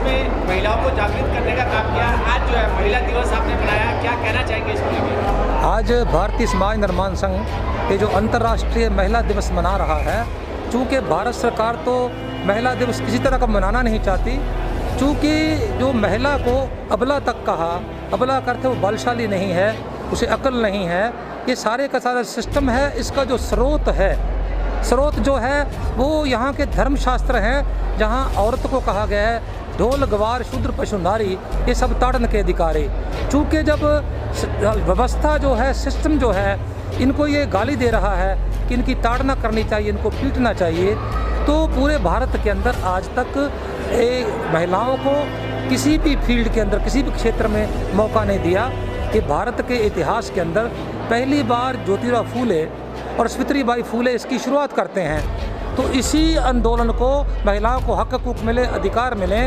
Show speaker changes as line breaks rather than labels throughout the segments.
में महिलाओं को जागृत करने का काम किया। आज जो है महिला दिवस आपने मनाया, क्या कहना चाहेंगे इसको लेकर?
आज भारतीय समाज निर्माण संघ ये जो अंतर्राष्ट्रीय महिला दिवस मना रहा है, चूँकि भारत सरकार तो महिला दिवस किसी तरह का मनाना नहीं चाहती, चूँकि जो महिला को अबला तक कहा, अबला करते वो बलशाली नहीं है, उसे अकल नहीं है, ये सारे का सारा सिस्टम है। इसका जो स्रोत जो है वो यहाँ के धर्मशास्त्र हैं, जहाँ औरत को कहा गया है ढोल गवार शूद्र पशु नारी ये सब ताड़न के अधिकारी। चूँकि जब व्यवस्था जो है, सिस्टम जो है, इनको ये गाली दे रहा है कि इनकी ताड़ना करनी चाहिए, इनको पीटना चाहिए, तो पूरे भारत के अंदर आज तक महिलाओं को किसी भी फील्ड के अंदर, किसी भी क्षेत्र में मौका नहीं दिया। कि भारत के इतिहास के अंदर पहली बार ज्योतिराव फूले और सावित्रीबाई फूले इसकी शुरुआत करते हैं। तो इसी आंदोलन को महिलाओं को हक हकूक मिले, अधिकार मिले,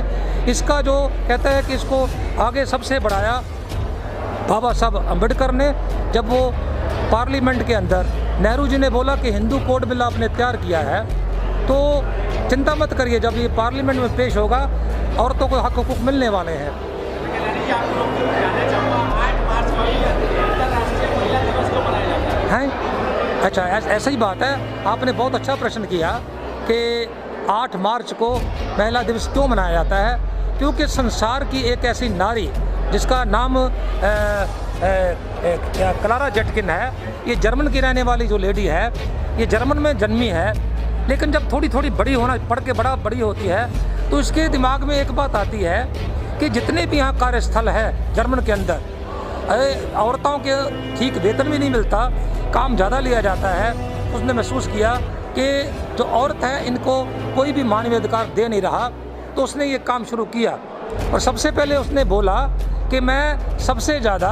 इसका जो कहता है कि इसको आगे सबसे बढ़ाया बाबा साहब अम्बेडकर ने। जब वो पार्लियामेंट के अंदर नेहरू जी ने बोला कि हिंदू कोड बिल आपने तैयार किया है, तो चिंता मत करिए, जब ये पार्लियामेंट में पेश होगा औरतों को हक हकूक मिलने वाले हैं। हैं? अच्छा, ऐसा ही बात है। आपने बहुत अच्छा प्रश्न किया कि 8 मार्च को महिला दिवस क्यों मनाया जाता है। क्योंकि संसार की एक ऐसी नारी जिसका नाम क्लारा जेटकिन है, ये जर्मन की रहने वाली जो लेडी है, ये जर्मन में जन्मी है, लेकिन जब थोड़ी थोड़ी बड़ी होना, पढ़ के बड़ी होती है, तो इसके दिमाग में एक बात आती है कि जितने भी यहाँ कार्यस्थल है जर्मन के अंदर, औरतों के ठीक वेतन भी नहीं मिलता, काम ज़्यादा लिया जाता है। उसने महसूस किया कि जो औरत है इनको कोई भी मानवीय अधिकार दे नहीं रहा, तो उसने ये काम शुरू किया। और सबसे पहले उसने बोला कि मैं सबसे ज़्यादा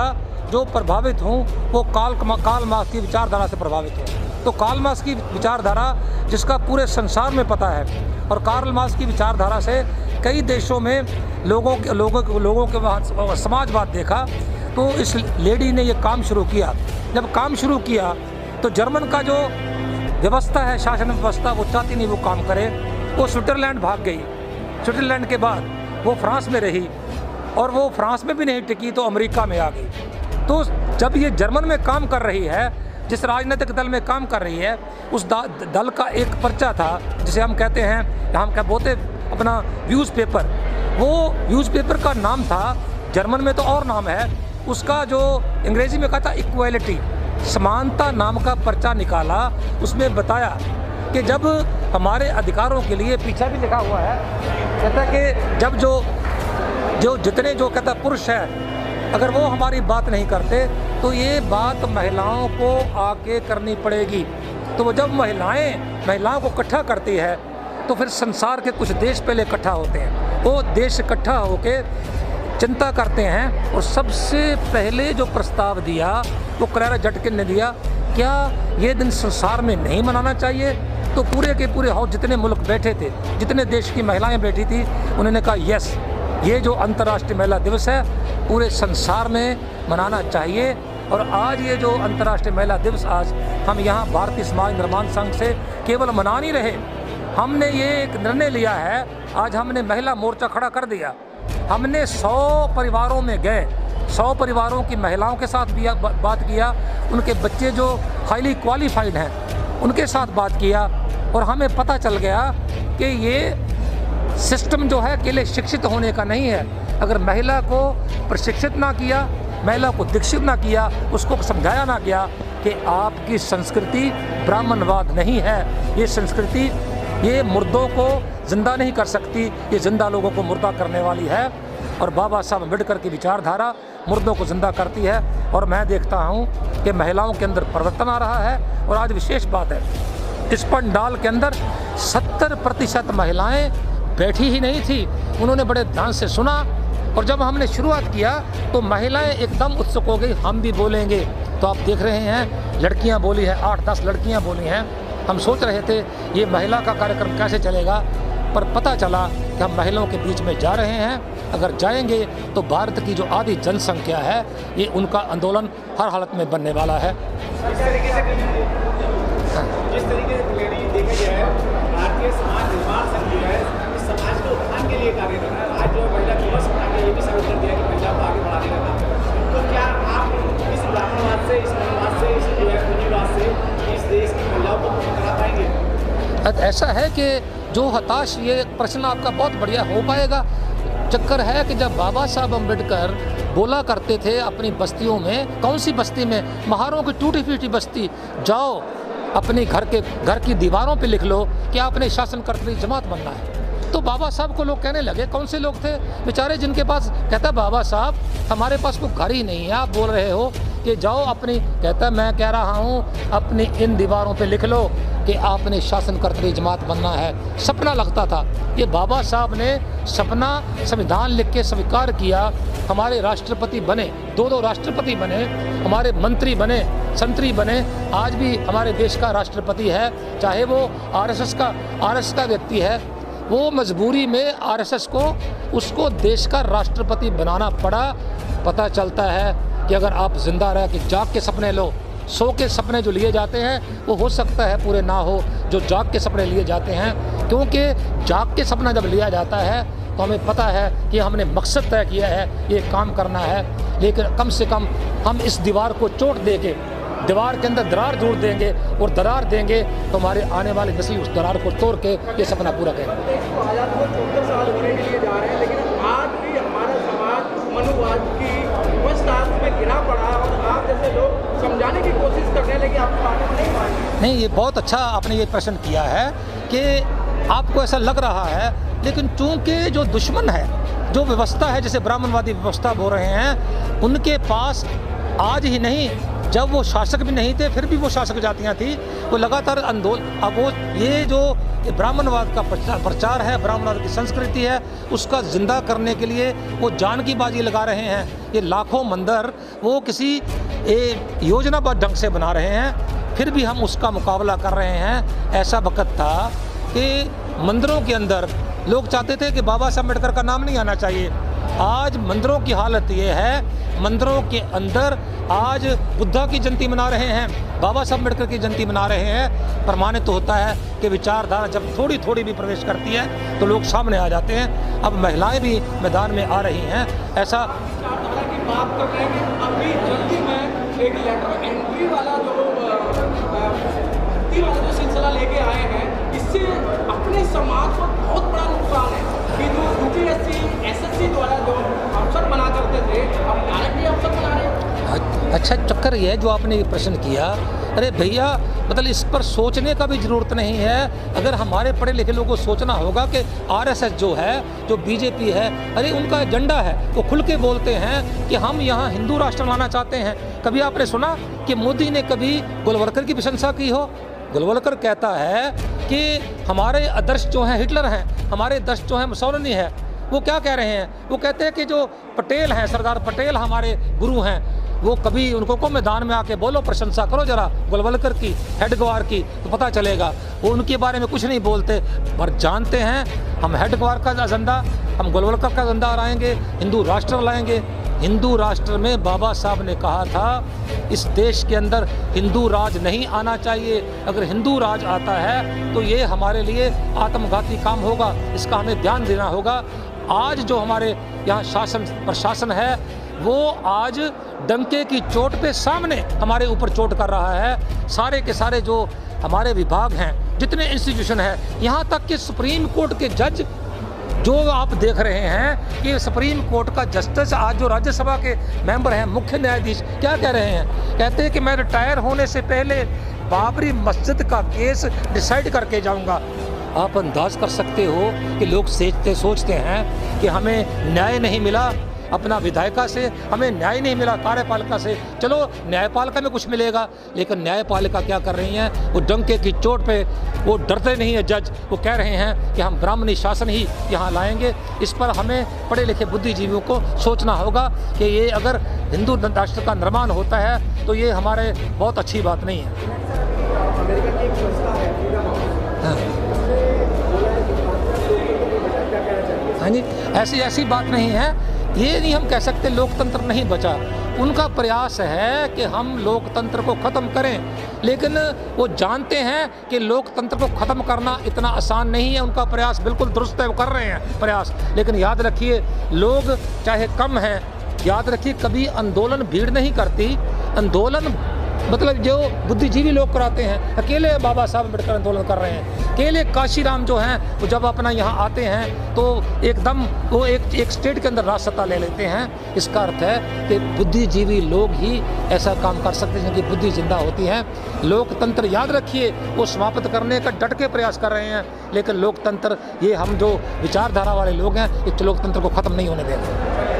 जो प्रभावित हूँ वो कार्ल मार्क्स की विचारधारा से प्रभावित हूँ। तो कार्ल मार्क्स की विचारधारा जिसका पूरे संसार में पता है, और कार्ल मार्क्स की विचारधारा से कई देशों में लोगों के समाजवाद देखा, तो इस लेडी ने ये काम शुरू किया। जब काम शुरू किया तो जर्मन का जो व्यवस्था है, शासन व्यवस्था, वो चाहती नहीं वो काम करे, वो स्विट्ज़रलैंड भाग गई। स्विट्ज़रलैंड के बाद वो फ्रांस में रही, और वो फ्रांस में भी नहीं टिकी तो अमेरिका में आ गई। तो जब ये जर्मन में काम कर रही है, जिस राजनीतिक दल में काम कर रही है, उस दल का एक पर्चा था जिसे हम कहते हैं, हम क्या बोलते अपना न्यूज़पेपर, वो न्यूज़पेपर का नाम था, जर्मन में तो और नाम है उसका, जो अंग्रेज़ी में कहा था इक्वालिटी, समानता नाम का पर्चा निकाला। उसमें बताया कि जब हमारे अधिकारों के लिए, पीछे भी लिखा हुआ है, कहता है कि जब जो जितने जो कहता पुरुष है, अगर वो हमारी बात नहीं करते तो ये बात महिलाओं को आके करनी पड़ेगी। तो वो जब महिलाओं को इकट्ठा करती है, तो फिर संसार के कुछ देश पहले इकट्ठा होते हैं, वो देश इकट्ठा होके चिंता करते हैं। और सबसे पहले जो प्रस्ताव दिया वो क्लारा जेटकिन ने दिया, क्या ये दिन संसार में नहीं मनाना चाहिए? तो पूरे के पूरे जितने मुल्क बैठे थे, जितने देश की महिलाएं बैठी थी, उन्होंने कहा यस, ये जो अंतर्राष्ट्रीय महिला दिवस है पूरे संसार में मनाना चाहिए। और आज ये जो अंतर्राष्ट्रीय महिला दिवस, आज हम यहाँ भारतीय समाज निर्माण संघ से केवल मना नहीं रहे, हमने ये एक निर्णय लिया है, आज हमने महिला मोर्चा खड़ा कर दिया। हमने 100 परिवारों में गए, 100 परिवारों की महिलाओं के साथ भी बात किया, उनके बच्चे जो हाईली क्वालिफाइड हैं उनके साथ बात किया, और हमें पता चल गया कि ये सिस्टम जो है अकेले शिक्षित होने का नहीं है। अगर महिला को प्रशिक्षित ना किया, महिला को दीक्षित ना किया, उसको समझाया ना गया कि आपकी संस्कृति ब्राह्मणवाद नहीं है, ये संस्कृति ये मुर्दों को जिंदा नहीं कर सकती, ये जिंदा लोगों को मुर्दा करने वाली है। और बाबा साहब अम्बेडकर की विचारधारा मुर्दों को जिंदा करती है। और मैं देखता हूँ कि महिलाओं के अंदर परिवर्तन आ रहा है। और आज विशेष बात है, इस पंडाल के अंदर 70% महिलाएं बैठी ही नहीं थी, उन्होंने बड़े ध्यान से सुना। और जब हमने शुरुआत किया तो महिलाएं एकदम उत्सुक हो गई, हम भी बोलेंगे। तो आप देख रहे हैं लड़कियां बोली है, 8-10 लड़कियां बोली हैं। हम सोच रहे थे ये महिला का कार्यक्रम कैसे चलेगा, पर पता चला कि हम महिलाओं के बीच में जा रहे हैं। अगर जाएंगे तो भारत की जो आधी जनसंख्या है, ये उनका आंदोलन हर हालत में बनने वाला है।
जिस तरीके से देखा गया है, भारतीय समाज निर्माण संघ जो है, इस समाज के उत्थान के लिए कार्य कर रहा है। जो महिला दिवस मना के ये भी साबित कर दिया कि महिला को आगे बढ़ाने का काम है। तो क्या आप इस ब्राह्मणवाद से, इस मनवाद से, इस पूंजीवाद से इस देश की महिलाओं को मुक्त करा पाएंगे?
ऐसा है कि जो हताश, ये प्रश्न आपका बहुत बढ़िया हो पाएगा। चक्कर है कि जब बाबा साहब अम्बेडकर बोला करते थे अपनी बस्तियों में, कौन सी बस्ती में, महारों की टूटी फूटी बस्ती, जाओ अपने घर की दीवारों पे लिख लो कि आपने शासनकर्ता जमात बनना है। तो बाबा साहब को लोग कहने लगे, कौन से लोग थे बेचारे जिनके पास, कहता बाबा साहब हमारे पास कोई घर ही नहीं है, आप बोल रहे हो कि जाओ अपनी, कहता मैं कह रहा हूँ अपनी इन दीवारों पे लिख लो कि आपने शासनकर्ता जमात बनना है। सपना लगता था, ये बाबा साहब ने सपना संविधान लिख के स्वीकार किया। हमारे राष्ट्रपति बने, दो राष्ट्रपति बने, हमारे मंत्री बने, संतरी बने, आज भी हमारे देश का राष्ट्रपति है, चाहे वो आरएसएस का व्यक्ति है। वो मजबूरी में आरएसएस को, उसको देश का राष्ट्रपति बनाना पड़ा। पता चलता है कि अगर आप जिंदा रह के जाग के सपने लो, सो के सपने जो लिए जाते हैं वो हो सकता है पूरे ना हो, जो जाग के सपने लिए जाते हैं, क्योंकि जाग के सपना जब लिया जाता है तो हमें पता है कि हमने मकसद तय किया है, ये काम करना है। लेकिन कम से कम हम इस दीवार को चोट देंगे, दीवार के अंदर दरार जोड़ देंगे और दरार देंगे तो हमारे आने वाली नस्ल उस दरार को तोड़ के ये सपना पूरा करेंगे।
आज़ाद को 14 साल होने के लिए जा रहे हैं, लेकिन आज भी हमारा समाज मनुवाद की वंशताज में गिरा पड़ा और आप जैसे लोग समझाने की कोशिश कर रहे हैं, लेकिन आपको आगे नहीं माने।
नहीं, ये बहुत अच्छा आपने ये प्रश्न किया है कि आपको ऐसा लग रहा है, लेकिन चूंकि जो दुश्मन है, जो व्यवस्था है, जैसे ब्राह्मणवादी व्यवस्था बोल रहे हैं, उनके पास आज ही नहीं, जब वो शासक भी नहीं थे फिर भी वो शासक जातियाँ थी, वो लगातार आंदोलन, अब वो ये जो ब्राह्मणवाद का प्रचार है, ब्राह्मणवाद की संस्कृति है, उसका जिंदा करने के लिए वो जान की बाजी लगा रहे हैं। ये लाखों मंदिर वो किसी योजनाबद्ध ढंग से बना रहे हैं, फिर भी हम उसका मुकाबला कर रहे हैं। ऐसा वक्त था कि मंदिरों के अंदर लोग चाहते थे कि बाबा साहब अम्बेडकर का नाम नहीं आना चाहिए। आज मंदिरों की हालत ये है, मंदिरों के अंदर आज बुद्धा की जयंती मना रहे हैं, बाबा साहब अम्बेडकर की जयंती मना रहे हैं। प्रमाणित तो होता है कि विचारधारा जब थोड़ी थोड़ी भी प्रवेश करती है तो लोग सामने आ जाते हैं। अब महिलाएं भी मैदान में आ रही हैं। ऐसा
की बात कर रहे हैं कि अभी जल्दी में एक लेटर एंट्री वाला जो सिलसिला लेके आए हैं, इससे अपने समाज को बहुत बड़ा नुकसान है कि जो यूपीएससी एसएससी द्वारा जो अफसर बना करते थे, अब डायरेक्टली अफसर बना रहे हैं।
अच्छा चक्कर ये है जो आपने ये प्रश्न किया, अरे भैया मतलब इस पर सोचने का भी ज़रूरत नहीं है। अगर हमारे पढ़े लिखे लोगों को सोचना होगा कि आरएसएस जो है, जो बीजेपी है, अरे उनका एजेंडा है, वो खुल के बोलते हैं कि हम यहाँ हिंदू राष्ट्र बनाना चाहते हैं। कभी आपने सुना कि मोदी ने कभी गोलवलकर की प्रशंसा की हो? गोलवलकर कहता है कि हमारे आदर्श जो हैं हिटलर हैं, हमारे आदर्श जो हैं मुसोलिनी है। वो क्या कह रहे हैं? वो कहते हैं कि जो पटेल हैं, सरदार पटेल हमारे गुरु हैं, वो कभी उनको को मैदान में आके बोलो, प्रशंसा करो जरा गोलवलकर की, हेडगवार की, तो पता चलेगा। वो उनके बारे में कुछ नहीं बोलते, पर जानते हैं हम हेडगवार का एजेंडा, हम गोलवलकर का एजेंडा लाएंगे, हिंदू राष्ट्र लाएंगे। हिंदू राष्ट्र में बाबा साहब ने कहा था इस देश के अंदर हिंदू राज नहीं आना चाहिए। अगर हिंदू राज आता है तो ये हमारे लिए आत्मघाती काम होगा, इसका हमें ध्यान देना होगा। आज जो हमारे यहाँ शासन प्रशासन है वो आज डंके की चोट पे सामने हमारे ऊपर चोट कर रहा है। सारे के सारे जो हमारे विभाग हैं, जितने इंस्टीट्यूशन है, यहाँ तक कि सुप्रीम कोर्ट के जज जो आप देख रहे हैं कि सुप्रीम कोर्ट का जस्टिस, आज जो राज्यसभा के मेंबर हैं, मुख्य न्यायाधीश, क्या कह रहे हैं? कहते हैं कि मैं रिटायर होने से पहले बाबरी मस्जिद का केस डिसाइड करके जाऊंगा। आप अंदाज कर सकते हो कि लोग सोचते हैं कि हमें न्याय नहीं मिला अपना विधायिका से, हमें न्याय नहीं मिला कार्यपालिका से। चलो न्यायपालिका में कुछ मिलेगा, लेकिन न्यायपालिका क्या कर रही हैं? वो डंके की चोट पे वो डरते नहीं है जज, वो कह रहे हैं कि हम ब्राह्मणी शासन ही यहाँ लाएंगे। इस पर हमें पढ़े लिखे बुद्धिजीवियों को सोचना होगा कि ये अगर हिंदू राष्ट्र का निर्माण होता है तो ये हमारे बहुत अच्छी बात नहीं है।
अमेरिका की एक संस्था है,
हाँ जी, ऐसी बात नहीं है। ये नहीं हम कह सकते लोकतंत्र नहीं बचा। उनका प्रयास है कि हम लोकतंत्र को ख़त्म करें, लेकिन वो जानते हैं कि लोकतंत्र को ख़त्म करना इतना आसान नहीं है। उनका प्रयास बिल्कुल दुरुस्त है, वो कर रहे हैं प्रयास, लेकिन याद रखिए लोग चाहे कम हैं, याद रखिए कभी आंदोलन भीड़ नहीं करती, आंदोलन मतलब जो बुद्धिजीवी लोग कराते हैं। अकेले बाबा साहब अम्बेडकर आंदोलन कर रहे हैं, अकेले काशीराम जो हैं वो जब अपना यहाँ आते हैं तो एकदम वो एक स्टेट के अंदर राजसत्ता ले लेते हैं। इसका अर्थ है कि बुद्धिजीवी लोग ही ऐसा काम कर सकते हैं, जिनकी बुद्धि जिंदा होती है। लोकतंत्र याद रखिए वो समाप्त करने का डट के प्रयास कर रहे हैं, लेकिन लोकतंत्र ये हम जो विचारधारा वाले लोग हैं इस लोकतंत्र को ख़त्म नहीं होने देंगे।